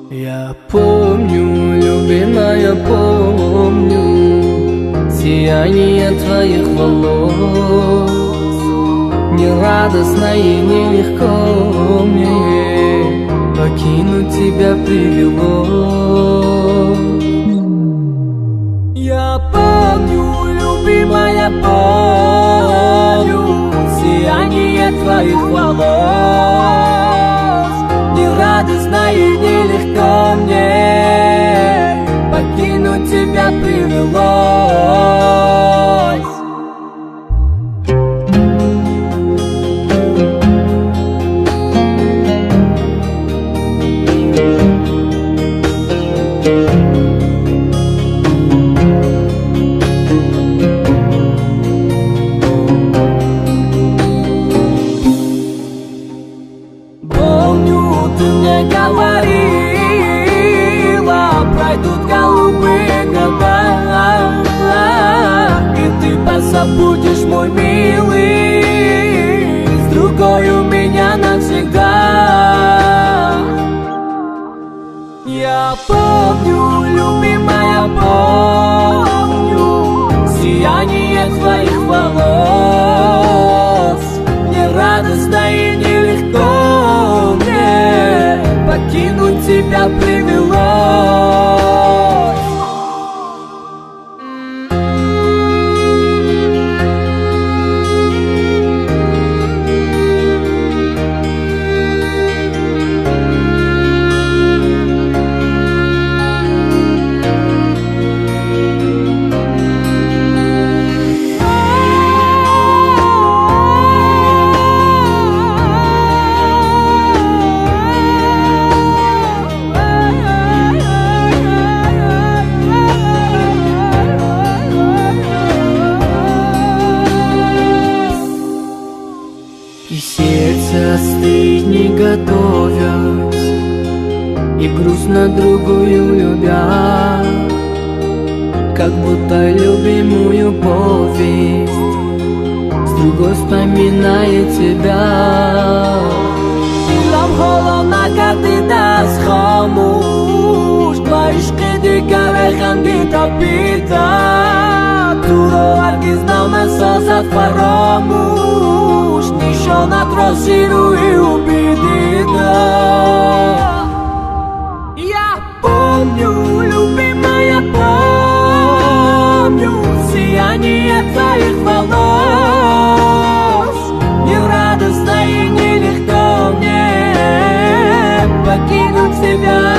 Я помню, любимая, помню сияние твоих волос. Не радостно и нелегко мне покинуть тебя привело. Я помню, любимая, помню сияние твоих волос. Не радостно и нелегко мне покинуть тебя привелось. Помню, ты мне говорила, пройдут голубые года, и ты позабудешь, мой милый, с другой у меня навсегда. Я помню, любимая, помню сияние твоих волос. Мне радостно и нелегко покинуть тебя привелось. И сердце остыть не готовясь, и грустно другую любя, как будто любимую повесть с другой вспоминает тебя. Дилам холодно, когда схамуш, твоишки дикарехам гитапита, туро аргизнаме созат фарамуш, нишонат розируй убедита. Я помню, любимая, помню сияние твоих волос. Не радостно и нелегко мне покинуть тебя.